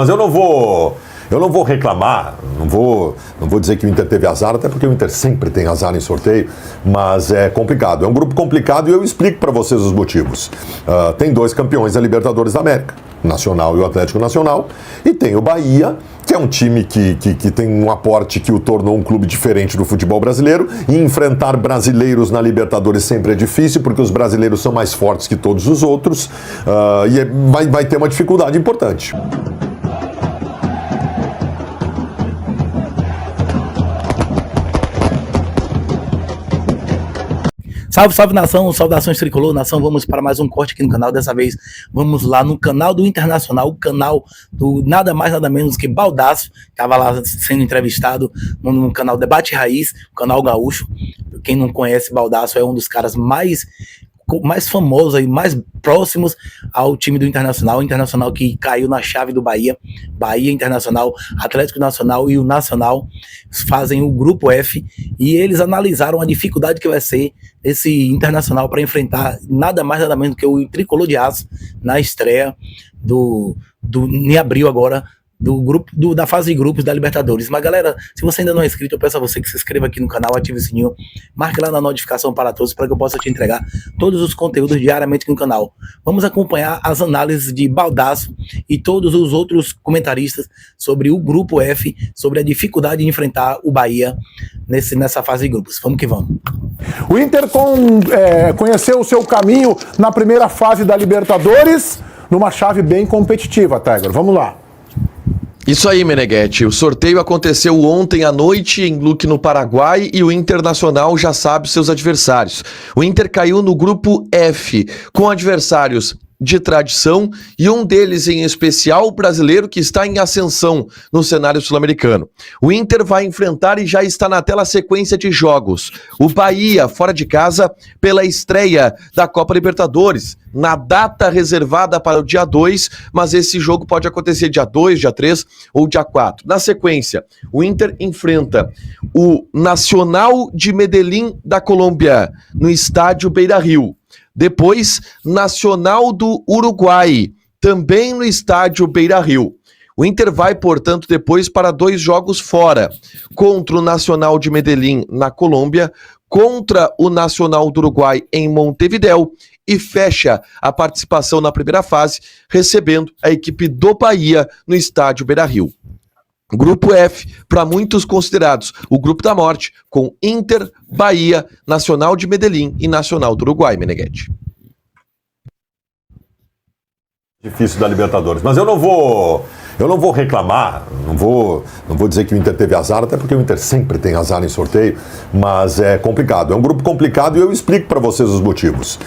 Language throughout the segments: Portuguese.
Mas eu não vou reclamar, não vou dizer que o Inter teve azar, até porque o Inter sempre tem azar em sorteio, mas é complicado. É um grupo complicado e eu explico para vocês os motivos. Tem dois campeões da Libertadores da América, o Nacional e o Atlético Nacional, e tem o Bahia, que é um time que tem um aporte que o tornou um clube diferente do futebol brasileiro, e enfrentar brasileiros na Libertadores sempre é difícil, porque os brasileiros são mais fortes que todos os outros, e vai ter uma dificuldade importante. Salve, salve nação, saudações tricolor, nação, vamos para mais um corte aqui no canal, dessa vez vamos lá no canal do Internacional, o canal do nada mais nada menos que Baldasso, estava lá sendo entrevistado no canal Debate Raiz, o canal gaúcho. Quem não conhece, Baldasso é um dos caras mais famosos e mais próximos ao time do Internacional, o Internacional que caiu na chave do Bahia, Internacional, Atlético Nacional e o Nacional fazem o grupo F, e eles analisaram a dificuldade que vai ser esse Internacional para enfrentar nada mais nada menos que o Tricolor de Aço na estreia em abril agora, do grupo da fase de grupos da Libertadores. Mas galera, se você ainda não é inscrito, eu peço a você que se inscreva aqui no canal, ative o sininho, marque lá na notificação para todos, para que eu possa te entregar todos os conteúdos diariamente aqui no canal. Vamos acompanhar as análises de Baldasso e todos os outros comentaristas sobre o grupo F, sobre a dificuldade de enfrentar o Bahia nessa fase de grupos. Vamos que vamos. O Inter conheceu o seu caminho na primeira fase da Libertadores, numa chave bem competitiva, Tiger. Vamos lá. Isso aí, Meneghetti. O sorteio aconteceu ontem à noite em Luque, no Paraguai, e o Internacional já sabe seus adversários. O Inter caiu no grupo F, com adversários de tradição e um deles em especial o brasileiro que está em ascensão no cenário sul-americano. O Inter vai enfrentar, e já está na tela, a sequência de jogos: o Bahia fora de casa pela estreia da Copa Libertadores, na data reservada para o dia 2, mas esse jogo pode acontecer dia 2, dia 3 ou dia 4. Na sequência, o Inter enfrenta o Nacional de Medellín da Colômbia, no estádio Beira-Rio. Depois, Nacional do Uruguai, também no estádio Beira-Rio. O Inter vai, portanto, depois para 2 jogos fora, contra o Nacional de Medellín na Colômbia, contra o Nacional do Uruguai em Montevidéu, e fecha a participação na primeira fase, recebendo a equipe do Bahia no estádio Beira-Rio. Grupo F, para muitos considerados o grupo da morte, com Inter, Bahia, Nacional de Medellín e Nacional do Uruguai, Meneghetti. Difícil da Libertadores, mas eu não vou reclamar, não vou dizer que o Inter teve azar, até porque o Inter sempre tem azar em sorteio, mas é complicado. É um grupo complicado e eu explico para vocês os motivos.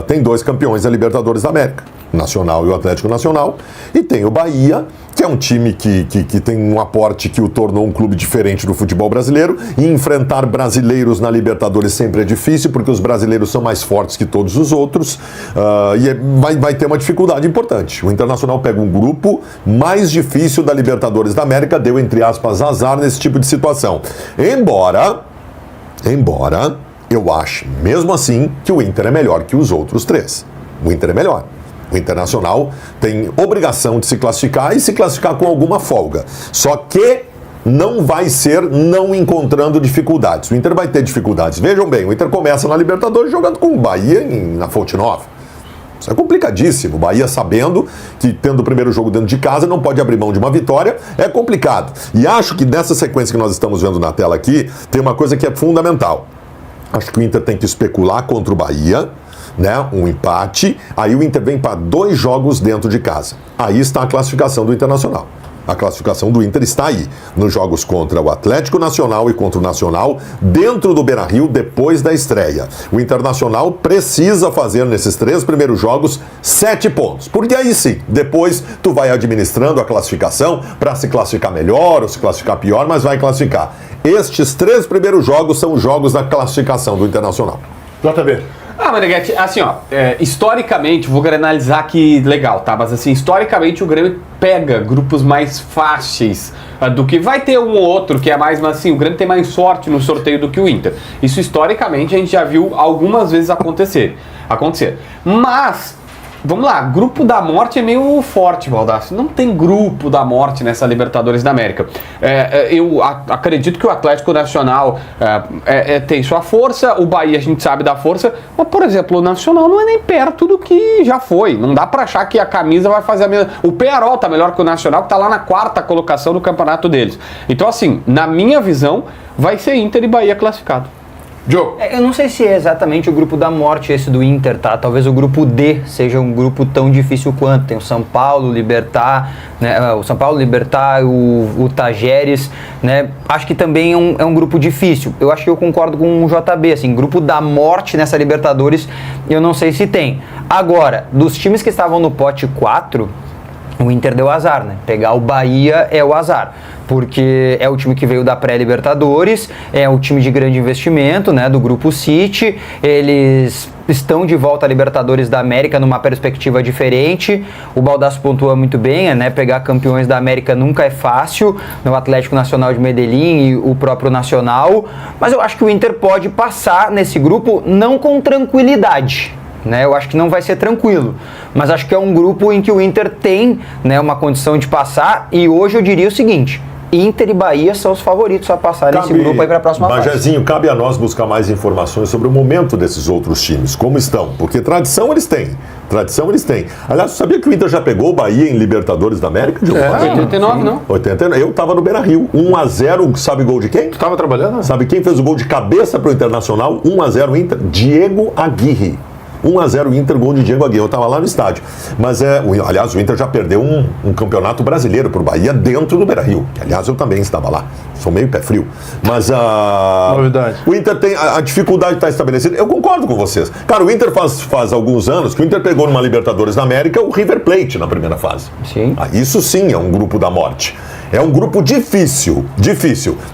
Tem dois campeões da Libertadores da América, o Nacional e o Atlético Nacional, e tem o Bahia, que é um time que tem um aporte que o tornou um clube diferente do futebol brasileiro, e enfrentar brasileiros na Libertadores sempre é difícil, porque os brasileiros são mais fortes que todos os outros, e vai ter uma dificuldade importante. O Internacional pega um grupo mais difícil da Libertadores da América, deu, entre aspas, azar nesse tipo de situação. Embora eu ache, mesmo assim, que o Inter é melhor que os outros 3. O Inter é melhor. O Internacional tem obrigação de se classificar, e se classificar com alguma folga. Só que não vai ser não encontrando dificuldades. O Inter vai ter dificuldades. Vejam bem, o Inter começa na Libertadores jogando com o Bahia na Fonte Nova. Isso é complicadíssimo. O Bahia, sabendo que, tendo o primeiro jogo dentro de casa, não pode abrir mão de uma vitória, é complicado. E acho que nessa sequência que nós estamos vendo na tela aqui, tem uma coisa que é fundamental. Acho que o Inter tem que especular contra o Bahia, né, um empate, aí o Inter vem para 2 jogos dentro de casa. Aí está a classificação do Internacional. A classificação do Inter está aí, nos jogos contra o Atlético Nacional e contra o Nacional, dentro do Beira-Rio, depois da estreia. O Internacional precisa fazer, nesses 3 primeiros jogos, 7 pontos. Porque aí sim, depois tu vai administrando a classificação para se classificar melhor ou se classificar pior, mas vai classificar. Estes 3 primeiros jogos são os jogos da classificação do Internacional. JB. Meneghetti, assim, ó, historicamente, vou analisar aqui legal, tá? Mas assim, historicamente o Grêmio pega grupos mais fáceis do que vai ter um ou outro que é mais, mas assim, o Grêmio tem mais sorte no sorteio do que o Inter. Isso historicamente a gente já viu algumas vezes acontecer. Mas Vamos lá, grupo da morte é meio forte, Baldasso. Não tem grupo da morte nessa Libertadores da América. Eu acredito que o Atlético Nacional tem sua força, o Bahia a gente sabe da força, mas, por exemplo, o Nacional não é nem perto do que já foi. Não dá pra achar que a camisa vai fazer a mesma... O Peñarol tá melhor que o Nacional, que tá lá na 4ª colocação do campeonato deles. Então, assim, na minha visão, vai ser Inter e Bahia classificado. Joe. Eu não sei se é exatamente o grupo da morte esse do Inter, tá? Talvez o grupo D seja um grupo tão difícil quanto. Tem o São Paulo, Libertad, né? O São Paulo, Libertad, o Tajeres, né? Acho que também é um grupo difícil. Eu acho que eu concordo com o JB, assim, grupo da morte nessa Libertadores, eu não sei se tem. Agora, dos times que estavam no pote 4, o Inter deu azar, né? Pegar o Bahia é o azar, porque é o time que veio da pré-Libertadores, é o time de grande investimento, né, do Grupo City, eles estão de volta à Libertadores da América numa perspectiva diferente. O Baldasso pontua muito bem, né, pegar campeões da América nunca é fácil, o Atlético Nacional de Medellín e o próprio Nacional, mas eu acho que o Inter pode passar nesse grupo não com tranquilidade, né? Eu acho que não vai ser tranquilo, mas acho que é um grupo em que o Inter tem, né, uma condição de passar, e hoje eu diria o seguinte: Inter e Bahia são os favoritos a passar nesse grupo aí para a próxima fase. Bajazinho, cabe a nós buscar mais informações sobre o momento desses outros times, como estão, porque tradição eles têm. Aliás, você sabia que o Inter já pegou o Bahia em Libertadores da América? 89, não? 89, eu tava no Beira-Rio, 1-0, sabe gol de quem? Tu tava trabalhando? Sabe quem fez o gol de cabeça pro Internacional? 1-0 Inter, Diego Aguirre. 1-0 Inter, gol de Diego Aguirre. Eu estava lá no estádio. Mas, aliás, o Inter já perdeu um campeonato brasileiro para o Bahia dentro do Beira-Rio. Que, aliás, eu também estava lá. Sou meio pé frio. Mas Novidade. O Inter tem... A dificuldade está estabelecida. Eu concordo com vocês. Cara, o Inter faz alguns anos que o Inter pegou numa Libertadores da América o River Plate na primeira fase. Sim. Isso sim é um grupo da morte. É um grupo difícil.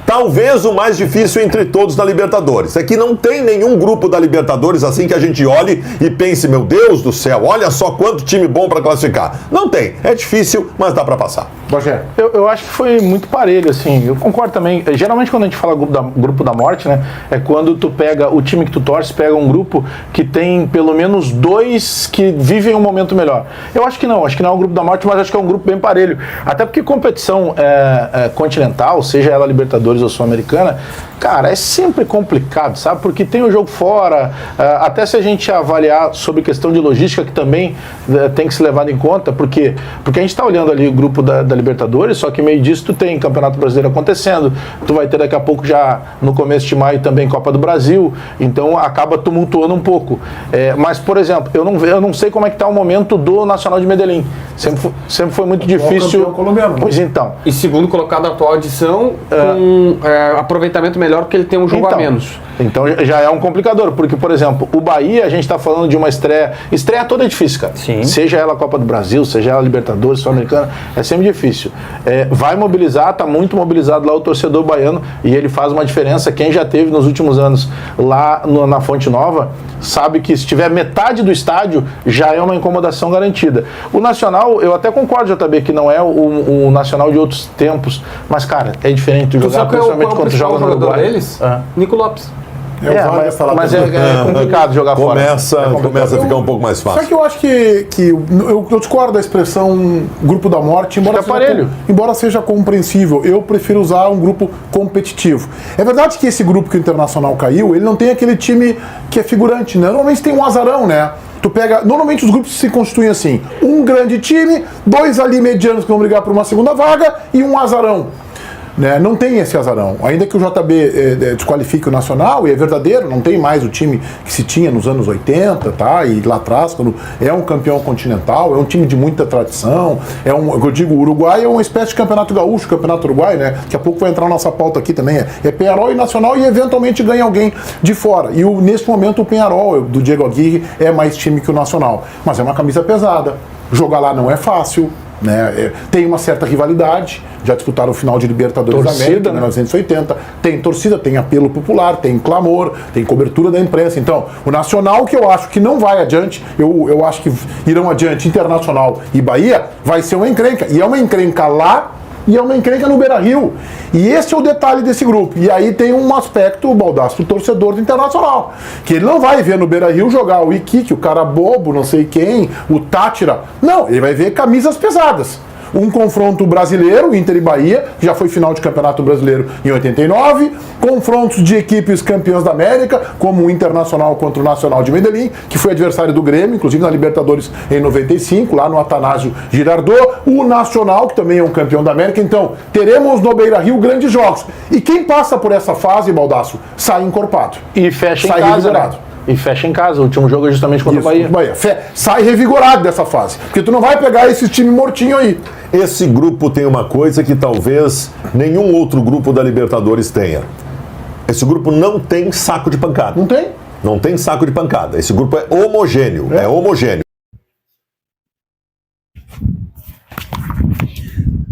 Talvez o mais difícil entre todos da Libertadores. É que não tem nenhum grupo da Libertadores assim que a gente olhe e pense, meu Deus do céu, olha só quanto time bom para classificar. Não tem. É difícil, mas dá para passar. Rogério. Eu acho que foi muito parelho, assim. Eu concordo também. Geralmente quando a gente fala grupo da morte, né, é quando tu pega o time que tu torce, pega um grupo que tem pelo menos 2 que vivem um momento melhor. Eu acho que não é um grupo da morte, mas acho que é um grupo bem parelho. Até porque competição continental, seja ela Libertadores ou Sul-Americana, cara, é sempre complicado, sabe? Porque tem o jogo fora, até se a gente avaliar sobre questão de logística, que também tem que ser levado em conta, porque a gente está olhando ali o grupo da Libertadores, só que meio disso tu tem Campeonato Brasileiro acontecendo, tu vai ter daqui a pouco já no começo de maio também Copa do Brasil, então acaba tumultuando um pouco. Mas, por exemplo, eu não sei como é que está o momento do Nacional de Medellín. Sempre foi muito difícil. Colombiano. Pois então. E segundo colocado na atual edição, com aproveitamento melhor porque ele tem um jogo a menos. Então já é um complicador, porque, por exemplo, o Bahia, a gente está falando de uma estreia toda é difícil, cara. Sim. Seja ela a Copa do Brasil, seja ela a Libertadores, Sul-Americana, é sempre difícil. Vai mobilizar, está muito mobilizado lá o torcedor baiano, e ele faz uma diferença. Quem já teve nos últimos anos lá na Fonte Nova, sabe que se tiver metade do estádio, já é uma incomodação garantida. O Nacional, eu até concordo, JB, que não é o Nacional de outros tempos, mas, cara, é diferente de jogar, principalmente quando tu joga no Uruguai. Deles? Nico Lopes. Mas é complicado jogar fora. Começa a ficar um pouco mais fácil. Só que eu acho que eu discordo da expressão grupo da morte, embora seja compreensível. Eu prefiro usar um grupo competitivo. É verdade que esse grupo que o Internacional caiu, ele não tem aquele time que é figurante, né? Normalmente tem um azarão, né? Normalmente os grupos se constituem assim: um grande time, 2 ali medianos que vão brigar por uma segunda vaga e um azarão. Né? Não tem esse azarão. Ainda que o JB desqualifique o Nacional, e é verdadeiro, não tem mais o time que se tinha nos anos 80, tá? E lá atrás, quando é um campeão continental, é um time de muita tradição, eu digo, o Uruguai é uma espécie de campeonato gaúcho, campeonato uruguai, né? Daqui a pouco vai entrar na nossa pauta aqui também, é Peñarol e Nacional, e eventualmente ganha alguém de fora. E nesse momento o Peñarol, do Diego Aguirre, é mais time que o Nacional. Mas é uma camisa pesada. Jogar lá não é fácil. Né? Tem uma certa rivalidade, já disputaram o final de Libertadores da América em 1980, tem torcida, tem apelo popular, tem clamor, tem cobertura da imprensa. Então, o Nacional, que eu acho que não vai adiante, eu acho que irão adiante Internacional e Bahia, vai ser uma encrenca, e é uma encrenca lá e é uma encrenca no Beira-Rio. E esse é o detalhe desse grupo. E aí tem um aspecto, o Baldasso, do torcedor do Internacional, que ele não vai ver no Beira-Rio jogar o Iquique, o cara bobo, não sei quem, o Tátira. Não, ele vai ver camisas pesadas. Um confronto brasileiro, Inter e Bahia, já foi final de Campeonato Brasileiro em 89, confrontos de equipes campeãs da América, como o Internacional contra o Nacional de Medellín, que foi adversário do Grêmio, inclusive na Libertadores em 95, lá no Atanásio Girardot, o Nacional, que também é um campeão da América. Então, teremos no Beira-Rio grandes jogos. E quem passa por essa fase, Baldasso, sai encorpado. E fecha sai em casa, revigorado. né? E fecha em casa. O último jogo é justamente contra o Bahia. Sai revigorado dessa fase. Porque tu não vai pegar esse time mortinho aí. Esse grupo tem uma coisa que talvez nenhum outro grupo da Libertadores tenha. Esse grupo não tem saco de pancada. Não tem? Não tem saco de pancada. Esse grupo é homogêneo. É homogêneo.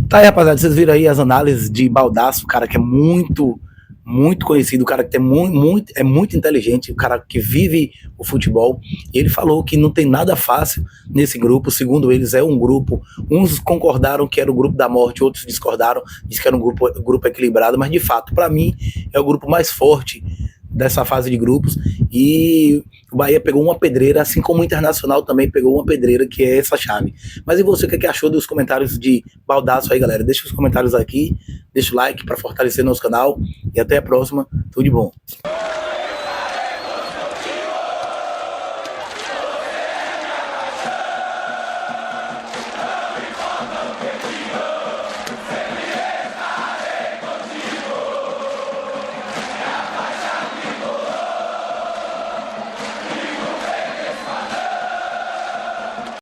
Tá aí, rapaziada, vocês viram aí as análises de Baldasso, o cara que é muito conhecido, o cara que é muito inteligente, o cara que vive o futebol. E ele falou que não tem nada fácil nesse grupo. Segundo eles, é um grupo, uns concordaram que era o grupo da morte, outros discordaram, disse que era um grupo equilibrado, mas de fato, para mim, é o grupo mais forte dessa fase de grupos. E o Bahia pegou uma pedreira, assim como o Internacional também pegou uma pedreira, que é essa chave. Mas e você, o que achou dos comentários de Baldasso aí, galera? Deixa os comentários aqui, deixa o like para fortalecer nosso canal e até a próxima. Tudo de bom.